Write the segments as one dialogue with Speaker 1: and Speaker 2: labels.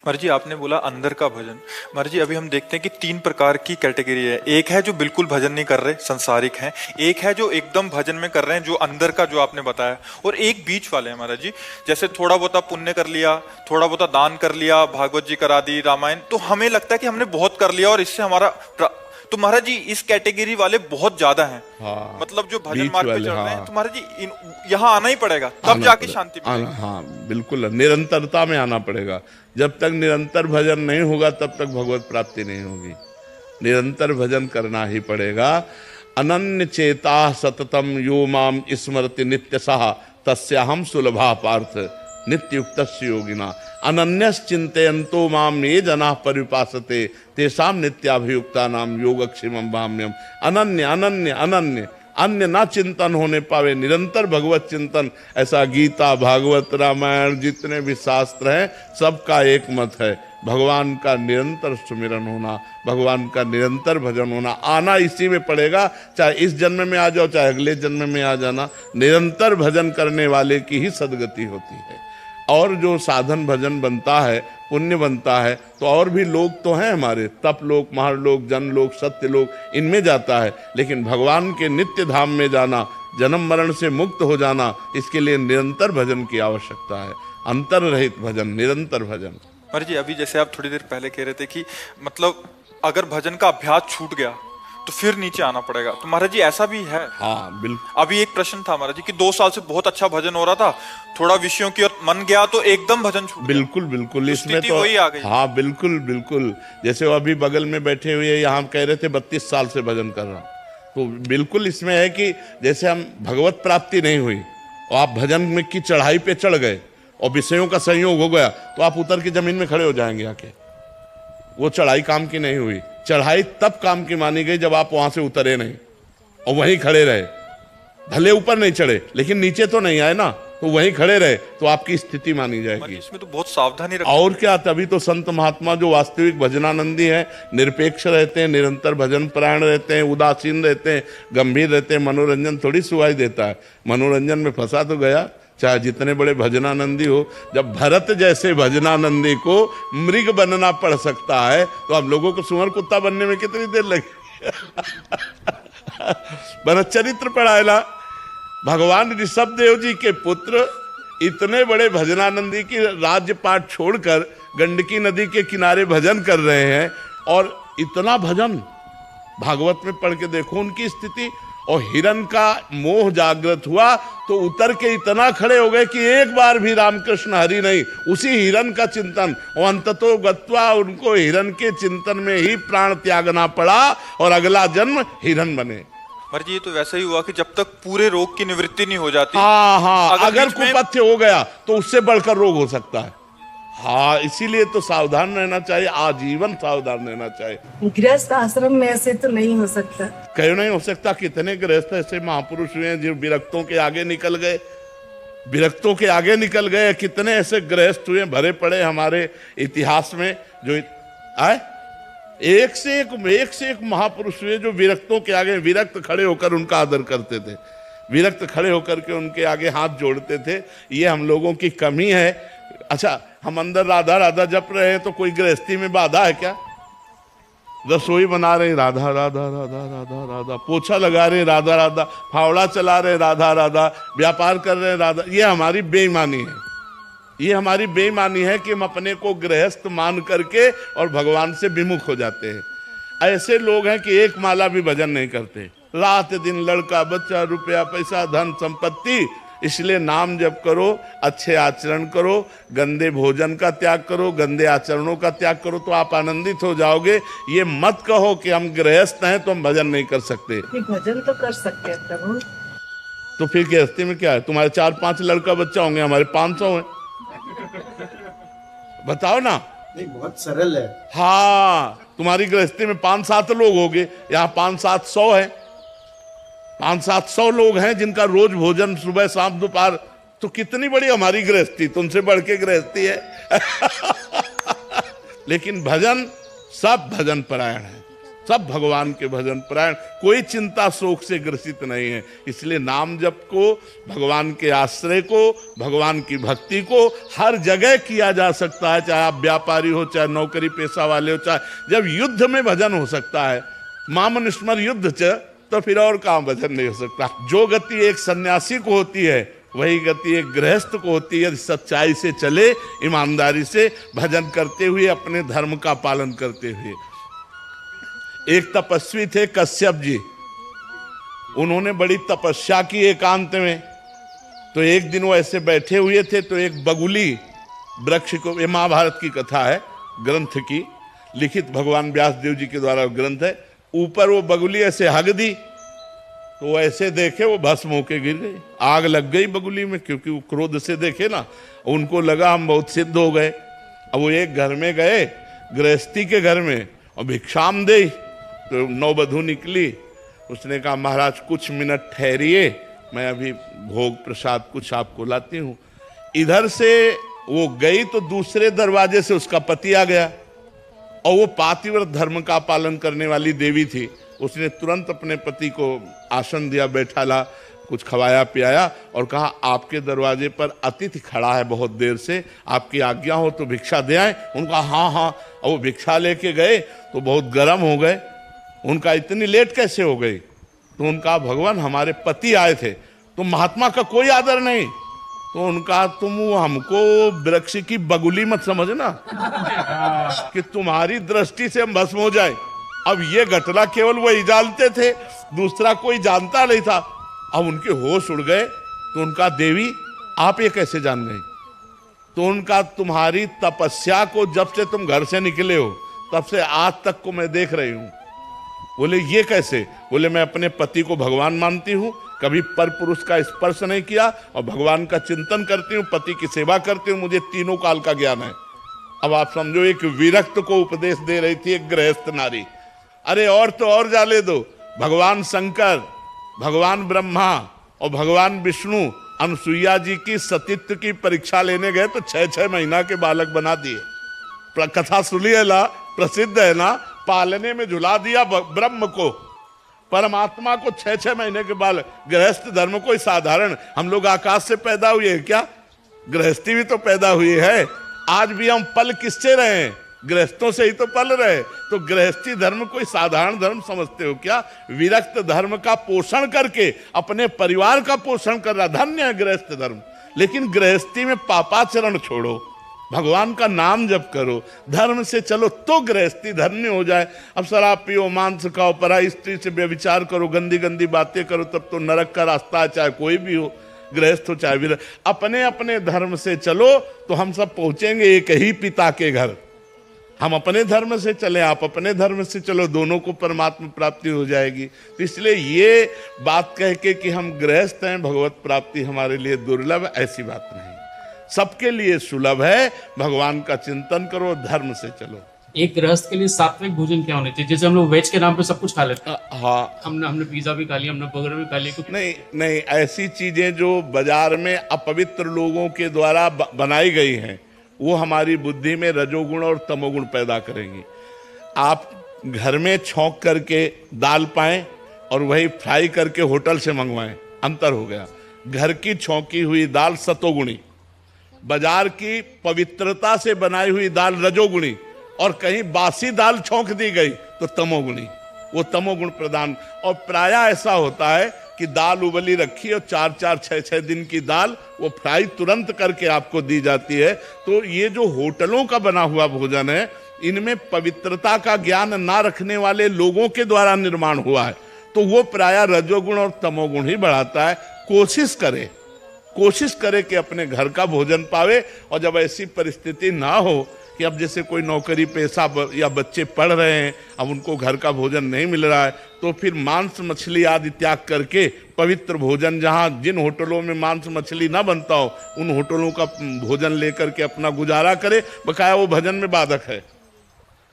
Speaker 1: मर्जी जी आपने बोला अंदर का भजन। मर्जी जी अभी हम देखते हैं कि 3 प्रकार की कैटेगरी है। एक है जो बिल्कुल भजन नहीं कर रहे, संसारिक हैं। एक है जो एकदम भजन में कर रहे हैं, जो अंदर का जो आपने बताया। और एक बीच वाले हैं महाराज जी, जैसे थोड़ा बहुत पुण्य कर लिया, थोड़ा बहुत दान कर लिया, भागवत जी करा दी, रामायण, तो हमें लगता है कि हमने बहुत कर लिया और इससे हमारा तो महाराज जी इस कैटेगरी वाले बहुत ज्यादा हैं।
Speaker 2: हाँ,
Speaker 1: मतलब जो भजन
Speaker 2: बीच
Speaker 1: मार्ग पे
Speaker 2: वाले,
Speaker 1: चल रहे हैं,
Speaker 2: हाँ।
Speaker 1: तो महाराज जी यहाँ आना ही पड़ेगा, तब
Speaker 2: आना
Speaker 1: जाके
Speaker 2: पड़े-
Speaker 1: शांति
Speaker 2: आना,
Speaker 1: मिलेगी।
Speaker 2: हाँ बिल्कुल, निरंतरता में आना पड़ेगा। जब तक निरंतर भजन नहीं होगा तब तक भगवत प्राप्ति नहीं होगी। निरंतर भजन करना ही पड़ेगा। अनन्य चेता सततम यो माम स्मरति नित्य सहा तस्याहम सुलभा पार्थ नित्युक्तस्य योगिना। अनन्यस चिंतयन्तो माम ये जना परिपासते तेषाम नित्याभियुक्ता नाम योगक्षेमम भाम्यम। अनन्य अनन्य अनन्य, अन्य ना चिंतन होने पावे, निरंतर भगवत चिंतन। ऐसा गीता, भागवत, रामायण, जितने भी शास्त्र हैं, सबका एक मत है, भगवान का निरंतर सुमिरन होना, भगवान का निरंतर भजन होना। आना इसी में पड़ेगा, चाहे इस जन्म में आ जाओ, चाहे अगले जन्म में आ जाना। निरंतर भजन करने वाले की ही सदगति होती है। और जो साधन भजन बनता है, पुण्य बनता है, तो और भी लोग तो हैं हमारे, तप लोक, महरलोक, जनलोक, सत्यलोक, इनमें जाता है। लेकिन भगवान के नित्य धाम में जाना, जन्म मरण से मुक्त हो जाना, इसके लिए निरंतर भजन की आवश्यकता है। अंतर रहित भजन, निरंतर भजन।
Speaker 1: मर्जी जी अभी जैसे आप थोड़ी देर पहले कह रहे थे कि मतलब अगर भजन का अभ्यास छूट गया तो फिर नीचे आना पड़ेगा, तो महाराज जी ऐसा भी है?
Speaker 2: हाँ बिल्कुल।
Speaker 1: अभी एक प्रश्न था महाराज जी कि 2 साल से बहुत अच्छा भजन हो रहा था, थोड़ा विषयों की ओर मन गया तो एकदम भजन छूट गया।
Speaker 2: बिल्कुल बिल्कुल, इसमें तो
Speaker 1: वही आ गई।
Speaker 2: हाँ बिल्कुल बिल्कुल। जैसे वो अभी बगल में बैठे हुए यहाँ कह रहे थे 32 साल से भजन कर रहा, तो बिल्कुल इसमें है कि जैसे हम भगवत प्राप्ति नहीं हुई और आप भजन में की चढ़ाई पे चढ़ गए और विषयों का संयोग हो गया, तो आप उतर के जमीन में खड़े हो जाएंगे आके। वो चढ़ाई काम की नहीं हुई। चढ़ाई तब काम की मानी गई जब आप वहां से उतरे नहीं और वहीं खड़े रहे। भले ऊपर नहीं चढ़े लेकिन नीचे तो नहीं आए ना, तो वहीं खड़े रहे, तो आपकी स्थिति मानी जाएगी।
Speaker 1: इसमें तो बहुत सावधानी रखनी।
Speaker 2: और क्या, तभी तो संत महात्मा जो वास्तविक भजनानंदी हैं, निरपेक्ष रहते हैं, निरंतर भजन परायण रहते हैं, उदासीन रहते हैं, गंभीर रहते हैं। मनोरंजन थोड़ी सुहाई देता है, मनोरंजन में फंसा तो गया, चाहे जितने बड़े भजनानंदी हो। जब भरत जैसे भजनानंदी को मृग बनना पड़ सकता है, तो हम लोगों को सुअर कुत्ता बनने में कितनी देर लगी। भरत चरित्र पढ़ाएला, भगवान ऋषभ देव जी के पुत्र इतने बड़े भजनानंदी की राज्य पाठ छोड़कर गंडकी नदी के किनारे भजन कर रहे हैं। और इतना भजन भागवत में पढ़ के देखो उनकी स्थिति। और हिरण का मोह जागृत हुआ तो उतर के इतना खड़े हो गए कि एक बार भी रामकृष्ण हरि नहीं, उसी हिरण का चिंतन। और अंततो गत्वा उनको हिरण के चिंतन में ही प्राण त्यागना पड़ा और अगला जन्म हिरण बने।
Speaker 1: मर्जी ये तो वैसा ही हुआ कि जब तक पूरे रोग की निवृत्ति नहीं हो जाती,
Speaker 2: हाँ, अगर
Speaker 1: बीच में
Speaker 2: कुपथ्य हो गया तो उससे बढ़कर रोग हो सकता है। हाँ, इसीलिए तो सावधान रहना चाहिए, आजीवन सावधान रहना चाहिए।
Speaker 3: गृहस्थ आश्रम में ऐसे तो नहीं हो सकता।
Speaker 2: क्यों नहीं हो सकता? कितने गृहस्थ ऐसे महापुरुष हुए हैं जो विरक्तों के आगे निकल गए, विरक्तों के आगे निकल गए। कितने ऐसे गृहस्थ हुए भरे पड़े हमारे इतिहास में, जो आए एक से एक महापुरुष हुए जो विरक्तों के आगे, विरक्त खड़े होकर उनका आदर करते थे, विरक्त खड़े होकर के उनके आगे हाथ जोड़ते थे। ये हम लोगों की कमी है। अच्छा, हम अंदर राधा राधा जप रहे हैं तो कोई गृहस्थी में बाधा है क्या? रसोई बना रहे राधा राधा राधा राधा राधा, पोछा लगा रहे राधा राधा, फावड़ा चला रहे राधा राधा, व्यापार कर रहे राधा। ये हमारी बेईमानी है, ये हमारी बेईमानी है कि हम अपने को गृहस्थ मान करके और भगवान से विमुख हो जाते हैं। ऐसे लोग हैं कि एक माला भी भजन नहीं करते, रात दिन लड़का बच्चा, रुपया पैसा, धन संपत्ति। इसलिए नाम जप करो, अच्छे आचरण करो, गंदे भोजन का त्याग करो, गंदे आचरणों का त्याग करो, तो आप आनंदित हो जाओगे। ये मत कहो कि हम गृहस्थ हैं तो हम भजन नहीं कर सकते।
Speaker 3: भजन तो कर सकते हैं प्रभु।
Speaker 2: तो फिर गृहस्थी में क्या है? तुम्हारे 4-5 लड़का बच्चा होंगे, हमारे 500 हैं। बताओ ना।
Speaker 4: नहीं, बहुत सरल है।
Speaker 2: हाँ, तुम्हारी गृहस्थी में 5-7 लोग होंगे, यहाँ 5-700 है। 500-700 लोग हैं जिनका रोज भोजन सुबह शाम दोपहर, तो कितनी बड़ी हमारी गृहस्थी, तुमसे बढ़ के गृहस्थी है। लेकिन भजन, सब भजन परायण है, सब भगवान के भजन परायण, कोई चिंता शोक से ग्रसित नहीं है। इसलिए नाम जप को, भगवान के आश्रय को, भगवान की भक्ति को हर जगह किया जा सकता है, चाहे आप व्यापारी हो, चाहे नौकरी पेशा वाले हो, चाहे जब युद्ध में भजन हो सकता है, मामनुस्मर युद्ध च, तो फिर और कहाँ भजन नहीं हो सकता। जो गति एक सन्यासी को होती है वही गति एक गृहस्थ को होती है। सच्चाई से चले, ईमानदारी से भजन करते हुए, अपने धर्म का पालन करते हुए। एक तपस्वी थे कश्यप जी, उन्होंने बड़ी तपस्या की एकांत में। तो एक दिन वो ऐसे बैठे हुए थे, तो एक बगुली वृक्ष को, ये महाभारत की कथा है, ग्रंथ की लिखित, भगवान व्यास देव जी के द्वारा ग्रंथ है। ऊपर वो बगुली ऐसे हग दी, तो ऐसे देखे वो भस्म होके गिर गई, आग लग गई बगुली में, क्योंकि वो क्रोध से देखे ना, उनको लगा हम बहुत सिद्ध हो गए। अब वो एक घर में गए, गृहस्थी के घर में, और भिक्षाम दे, तो नौबधू निकली। उसने कहा महाराज कुछ मिनट ठहरिए, मैं अभी भोग प्रसाद कुछ आपको लाती हूँ। इधर से वो गई तो दूसरे दरवाजे से उसका पति आ गया, और वो पातिव्रत धर्म का पालन करने वाली देवी थी। उसने तुरंत अपने पति को आसन दिया, बैठाला, कुछ खवाया पियाया, और कहा आपके दरवाजे पर अतिथि खड़ा है बहुत देर से, आपकी आज्ञा हो तो भिक्षा दे आए। उनका हाँ हाँ। और वो भिक्षा लेके गए तो बहुत गर्म हो गए। उनका इतनी लेट कैसे हो गई? तो उनका भगवान हमारे पति आए थे, तो महात्मा का कोई आदर नहीं। तो उनका तुम हमको वृक्ष की बगुली मत समझना कि तुम्हारी दृष्टि से हम भस्म हो जाए। अब ये घटना केवल वही जानते थे, दूसरा कोई जानता नहीं था। अब उनके होश उड़ गए। तो उनका देवी आप ये कैसे जान गई? तो उनका तुम्हारी तपस्या को जब से तुम घर से निकले हो तब से आज तक को मैं देख रही हूं। बोले ये कैसे? बोले मैं अपने पति को भगवान मानती हूं, कभी पर पुरुष का स्पर्श नहीं किया, और भगवान का चिंतन करती हूँ, पति की सेवा करती हूँ, मुझे तीनों काल का ज्ञान है। अब आप समझो, एक विरक्त को उपदेश दे रही थी एक गृहस्थ नारी। अरे और तो और जाने दो, भगवान शंकर, भगवान ब्रह्मा और भगवान विष्णु अनुसुईया जी की सतीत्व की परीक्षा लेने गए तो 6-6 महीना के बालक बना दिए। कथा सुनी है ना, प्रसिद्ध है ना, पालने में झुला दिया ब्रह्म को, परमात्मा को 6-6 महीने के बालक। गृहस्थ धर्म कोई साधारण, हम लोग आकाश से पैदा हुए हैं क्या? गृहस्थी भी तो पैदा हुई है। आज भी हम पल किससे रहे हैं? गृहस्थों से ही तो पल रहे। तो गृहस्थी धर्म कोई साधारण धर्म समझते हो क्या? विरक्त धर्म का पोषण करके अपने परिवार का पोषण कर रहा, धन्य है गृहस्थ धर्म। लेकिन गृहस्थी में पापाचरण छोड़ो, भगवान का नाम जप करो, धर्म से चलो, तो गृहस्थी धन्य हो जाए। अब शराब पियो, मांस खाओ, पराई स्त्री से व्यभिचार करो, गंदी गंदी बातें करो, तब तो नरक का रास्ता है, चाहे कोई भी हो, गृहस्थ हो चाहे विरक्त। अपने अपने धर्म से चलो तो हम सब पहुंचेंगे एक ही पिता के घर। हम अपने धर्म से चले, आप अपने धर्म से चलो, दोनों को परमात्मा प्राप्ति हो जाएगी। तो इसलिए ये बात कह के कि हम गृहस्थ हैं, भगवत प्राप्ति हमारे लिए दुर्लभ, ऐसी बात नहीं, सबके लिए सुलभ है। भगवान का चिंतन करो, धर्म से चलो।
Speaker 4: एक गृहस्थ के लिए सात्विक भोजन क्या होने चाहिए? जैसे हम लोग वेज के नाम पे सब कुछ खा लेते हैं।
Speaker 2: हाँ,
Speaker 4: हमने पिज्जा भी खा लिया, हमने बर्गर भी खा लिया, कुछ
Speaker 2: नहीं नहीं, ऐसी चीजें जो बाजार में अपवित्र लोगों के द्वारा बनाई गई हैं, वो हमारी बुद्धि में रजोगुण और तमोगुण पैदा करेंगी। आप घर में छौंक करके दाल पाएं और वही फ्राई करके होटल से मंगवाएं, अंतर हो गया। घर की छौंकी हुई दाल सतोगुणी, बाजार की पवित्रता से बनाई हुई दाल रजोगुणी, और कहीं बासी दाल छौंक दी गई तो तमोगुणी, वो तमोगुण प्रदान। और प्राय ऐसा होता है कि दाल उबली रखी और 4-4, 6-6 दिन की दाल वो फ्राई तुरंत करके आपको दी जाती है। तो ये जो होटलों का बना हुआ भोजन है, इनमें पवित्रता का ज्ञान ना रखने वाले लोगों के द्वारा निर्माण हुआ है, तो वो प्राय रजोगुण और तमोगुण ही बढ़ाता है। कोशिश करे कि अपने घर का भोजन पावे। और जब ऐसी परिस्थिति ना हो कि अब जैसे कोई नौकरी पेशा या बच्चे पढ़ रहे हैं, अब उनको घर का भोजन नहीं मिल रहा है, तो फिर मांस मछली आदि त्याग करके पवित्र भोजन, जहाँ जिन होटलों में मांस मछली ना बनता हो, उन होटलों का भोजन लेकर के अपना गुजारा करे। बकाया वो भजन में बाधक है।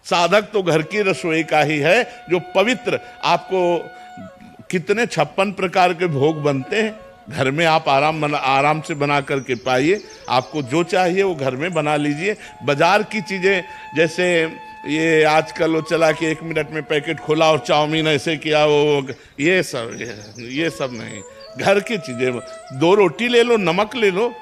Speaker 2: साधक तो घर की रसोई का ही है, जो पवित्र। आपको कितने 56 प्रकार के भोग बनते हैं घर में, आप आराम से बना करके पाइए। आपको जो चाहिए वो घर में बना लीजिए। बाजार की चीजें, जैसे ये आजकल वो चला कि 1 मिनट में पैकेट खोला और चाउमीन ऐसे किया, वो ये सब नहीं। घर की चीजें, 2 रोटी ले लो, नमक ले लो,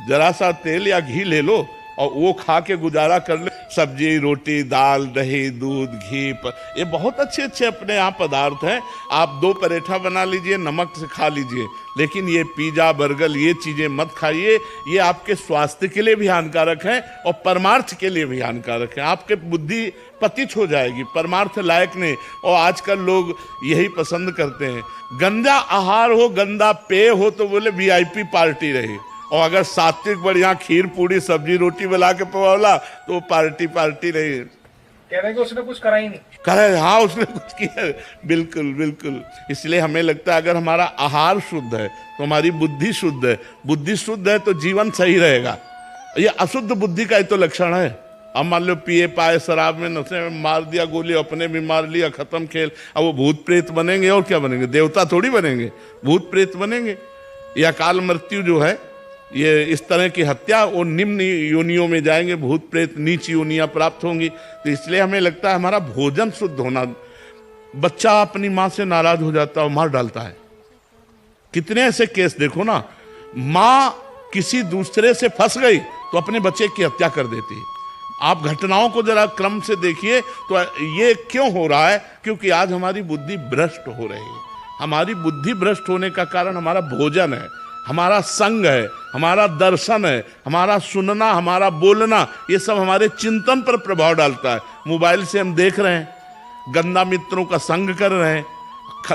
Speaker 2: जरा सा तेल या घी ले लो और वो खा के गुजारा कर ले। सब्जी, रोटी, दाल, दही, दूध, घी, ये बहुत अच्छे अच्छे अपने यहाँ पदार्थ हैं। आप 2 पराठा बना लीजिए, नमक से खा लीजिए, लेकिन ये पिज्जा, बर्गर, ये चीजें मत खाइए। ये आपके स्वास्थ्य के लिए भी हानिकारक है और परमार्थ के लिए भी हानिकारक है। आपके बुद्धि पतित हो जाएगी, परमार्थ लायक नहीं। और आजकल लोग यही पसंद करते हैं, गंदा आहार हो, गंदा पेय हो तो बोले वीआईपी पार्टी रही, और अगर सात्विक बढ़िया खीर पूड़ी सब्जी रोटी बना के पवाला तो पार्टी नहीं।
Speaker 5: कह रहे हैं कि उसने कुछ करा ही नहीं।
Speaker 2: करे, हाँ उसने कुछ किया, बिल्कुल बिल्कुल। इसलिए हमें लगता है अगर हमारा आहार शुद्ध है तो हमारी बुद्धि शुद्ध है, बुद्धि शुद्ध है तो जीवन सही रहेगा। ये अशुद्ध बुद्धि का ही तो लक्षण है। अब मान लो पिए पाए शराब में नशे में मार दिया गोली, अपने भी मार लिया, खत्म खेल। अब वो भूत प्रेत बनेंगे और क्या बनेंगे? देवता थोड़ी बनेंगे, भूत प्रेत बनेंगे। या काल मृत्यु जो है, ये इस तरह की हत्या, वो निम्न योनियों में जाएंगे, भूत प्रेत नीच योनियां प्राप्त होंगी। तो इसलिए हमें लगता है हमारा भोजन शुद्ध होना। बच्चा अपनी माँ से नाराज हो जाता है और मार डालता है। कितने ऐसे केस देखो ना, माँ किसी दूसरे से फंस गई तो अपने बच्चे की हत्या कर देती है। आप घटनाओं को जरा क्रम से देखिए तो ये क्यों हो रहा है? क्योंकि आज हमारी बुद्धि भ्रष्ट हो रही है। हमारी बुद्धि भ्रष्ट होने का कारण हमारा भोजन है, हमारा संग है, हमारा दर्शन है, हमारा सुनना, हमारा बोलना, ये सब हमारे चिंतन पर प्रभाव डालता है। मोबाइल से हम देख रहे हैं, गंदा मित्रों का संग कर रहे हैं,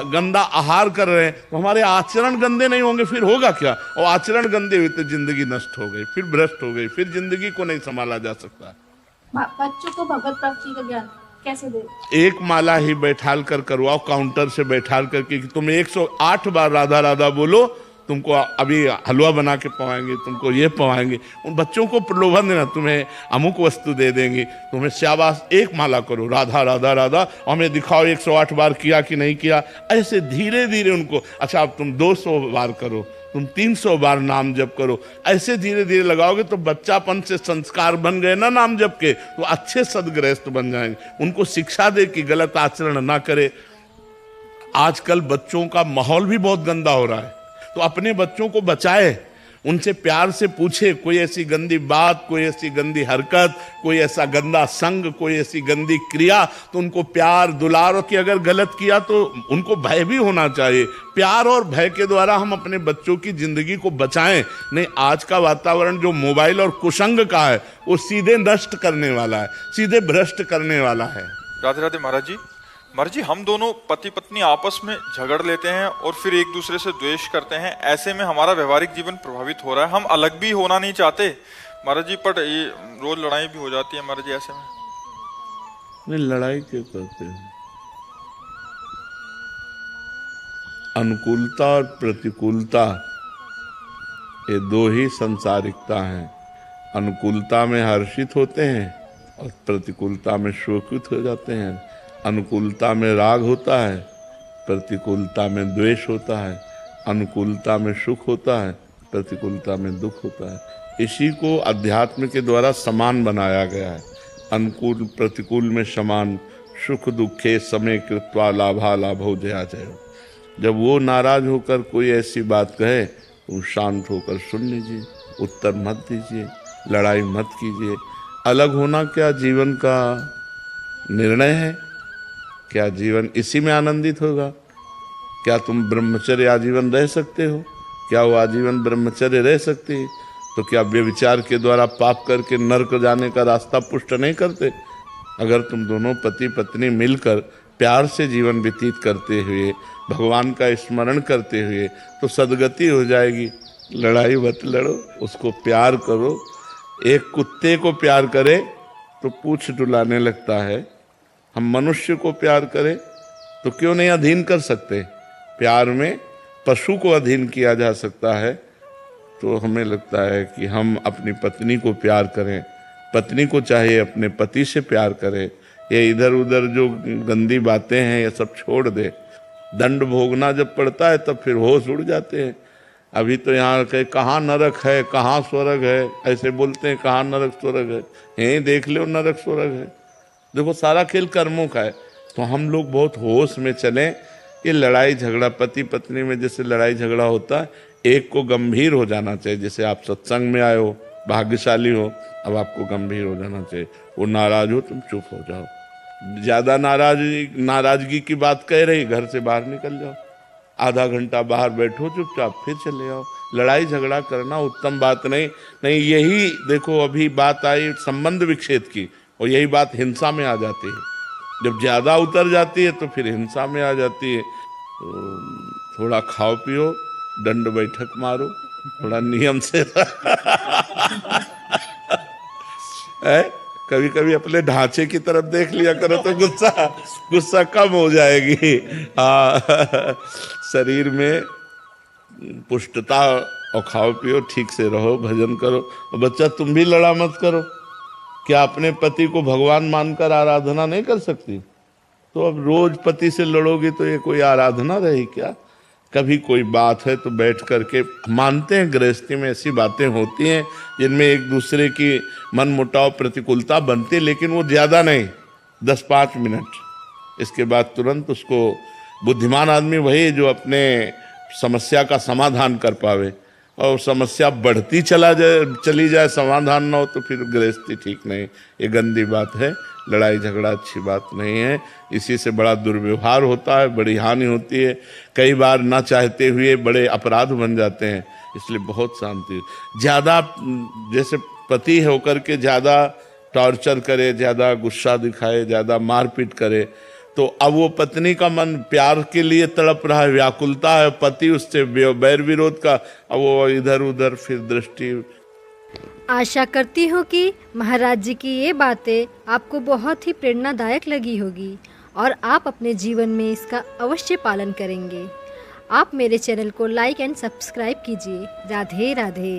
Speaker 2: गंदा आहार कर रहे हैं, तो हमारे आचरण गंदे नहीं होंगे, फिर होगा क्या? और आचरण गंदे हुए तो जिंदगी नष्ट हो गई, फिर भ्रष्ट हो गई, फिर जिंदगी को नहीं संभाला जा सकता।
Speaker 6: बच्चों को भगवत प्राप्ति का ज्ञान कैसे दे?
Speaker 2: एक माला ही बैठाल कर करवाओ, काउंटर से बैठाल करके कि तुम 108 बार राधा राधा बोलो, तुमको अभी हलवा बना के पवाएंगे, तुमको ये पवाएंगे। उन बच्चों को प्रलोभन देना, तुम्हें अमुक वस्तु दे देंगे, तुम्हें शाबाश। एक माला करो, राधा राधा राधा, और हमें दिखाओ 108 बार किया कि नहीं किया। ऐसे धीरे धीरे उनको, अच्छा अब तुम 200 बार करो, तुम 300 बार नाम जप करो। ऐसे धीरे धीरे लगाओगे तो बच्चापन से संस्कार बन गए ना नाम जप के, तो अच्छे सदगृहस्थ बन जाएंगे। उनको शिक्षा दे कि गलत आचरण ना करे। आजकल बच्चों का माहौल भी बहुत गंदा हो रहा है, तो अपने बच्चों को बचाए, उनसे प्यार से पूछे, कोई ऐसी गंदी बात, कोई ऐसी गंदी हरकत, कोई ऐसा गंदा संग, कोई ऐसी गंदी क्रिया, तो उनको प्यार दुलार की, अगर गलत किया तो उनको भय भी होना चाहिए। प्यार और भय के द्वारा हम अपने बच्चों की जिंदगी को बचाएं। नहीं, आज का वातावरण जो मोबाइल और कुसंग का है, वो सीधे नष्ट करने वाला है, सीधे भ्रष्ट करने वाला है।
Speaker 1: राधे राधे महाराज जी। महाराज जी, हम दोनों पति पत्नी आपस में झगड़ लेते हैं और फिर एक दूसरे से द्वेष करते हैं। ऐसे में हमारा व्यवहारिक जीवन प्रभावित हो रहा है। हम अलग भी होना नहीं चाहते महाराज जी, पर ये रोज लड़ाई भी हो जाती है महाराज जी। ऐसे में
Speaker 2: नहीं, लड़ाई क्यों करते हैं? अनुकूलता और प्रतिकूलता, ये 2 ही संसारिकता हैं। अनुकूलता में हर्षित होते हैं और प्रतिकूलता में शोकित हो जाते हैं। अनुकूलता में राग होता है, प्रतिकूलता में द्वेष होता है। अनुकूलता में सुख होता है, प्रतिकूलता में दुख होता है। इसी को अध्यात्म के द्वारा समान बनाया गया है। अनुकूल प्रतिकूल में समान, सुख दुखे समय कृत्वा लाभा लाभो जया जयो। जब वो नाराज होकर कोई ऐसी बात कहे तो शांत होकर सुन लीजिए, उत्तर मत दीजिए, लड़ाई मत कीजिए। अलग होना क्या जीवन का निर्णय है? क्या जीवन इसी में आनंदित होगा? क्या तुम ब्रह्मचर्य आजीवन रह सकते हो? क्या वो आजीवन ब्रह्मचर्य रह सकती है? तो क्या व्यभिचार के द्वारा पाप करके नरक जाने का रास्ता पुष्ट नहीं करते? अगर तुम दोनों पति पत्नी मिलकर प्यार से जीवन व्यतीत करते हुए, भगवान का स्मरण करते हुए, तो सदगति हो जाएगी। लड़ाई मत लड़ो, उसको प्यार करो। एक कुत्ते को प्यार करे तो पूंछ डुलाने लगता है, हम मनुष्य को प्यार करें तो क्यों नहीं अधीन कर सकते? प्यार में पशु को अधीन किया जा सकता है। तो हमें लगता है कि हम अपनी पत्नी को प्यार करें, पत्नी को चाहे अपने पति से प्यार करे। ये इधर उधर जो गंदी बातें हैं ये सब छोड़ दे। दंड भोगना जब पड़ता है तब फिर होश उड़ जाते हैं। अभी तो यहाँ के कहाँ नरक है, कहाँ स्वर्ग है, ऐसे बोलते हैं, कहाँ नरक स्वर्ग है। देख लो नरक स्वर्ग है। देखो सारा खेल कर्मों का है, तो हम लोग बहुत होश में चलें। ये लड़ाई झगड़ा पति पत्नी में जैसे लड़ाई झगड़ा होता है, एक को गंभीर हो जाना चाहिए। जैसे आप सत्संग में आए हो, भाग्यशाली हो, अब आपको गंभीर हो जाना चाहिए। वो नाराज हो, तुम चुप हो जाओ। ज्यादा नाराजगी की बात कह रही, घर से बाहर निकल जाओ, आधा घंटा बाहर बैठो चुपचाप, फिर चले आओ। लड़ाई झगड़ा करना उत्तम बात नहीं। यही देखो अभी बात आई संबंध विच्छेद की, और यही बात हिंसा में आ जाती है। जब ज्यादा उतर जाती है तो फिर हिंसा में आ जाती है। तो थोड़ा खाओ पियो, दंड बैठक मारो, थोड़ा नियम से कभी कभी अपने ढांचे की तरफ देख लिया करो तो गुस्सा कम हो जाएगी। शरीर में पुष्टता, और खाओ पियो, ठीक से रहो, भजन करो। और बच्चा तुम भी लड़ा मत करो। क्या अपने पति को भगवान मानकर आराधना नहीं कर सकती? तो अब रोज पति से लड़ोगी तो ये कोई आराधना रही क्या? कभी कोई बात है तो बैठ करके मानते हैं, गृहस्थी में ऐसी बातें होती हैं जिनमें एक दूसरे की मन मुटाव प्रतिकूलता बनती है, लेकिन वो ज़्यादा नहीं, 10-5 मिनट। इसके बाद तुरंत उसको, बुद्धिमान आदमी वही जो अपने समस्या का समाधान कर पावे। और समस्या बढ़ती चली जाए, समाधान ना हो, तो फिर गृहस्थी ठीक नहीं। ये गंदी बात है, लड़ाई झगड़ा अच्छी बात नहीं है। इसी से बड़ा दुर्व्यवहार होता है, बड़ी हानि होती है, कई बार ना चाहते हुए बड़े अपराध बन जाते हैं। इसलिए बहुत शांति। ज़्यादा जैसे पति होकर के ज़्यादा टॉर्चर करे, ज़्यादा गुस्सा दिखाए, ज़्यादा मारपीट करे, तो अब वो पत्नी का मन प्यार के लिए तड़प रहा है, व्याकुलता है, पति उससे बैर विरोध का, अब वो इधर उधर फिर दृष्टि।
Speaker 7: आशा करती हूँ कि महाराज जी की ये बातें आपको बहुत ही प्रेरणादायक लगी होगी और आप अपने जीवन में इसका अवश्य पालन करेंगे। आप मेरे चैनल को लाइक एंड सब्सक्राइब कीजिए। राधे राधे।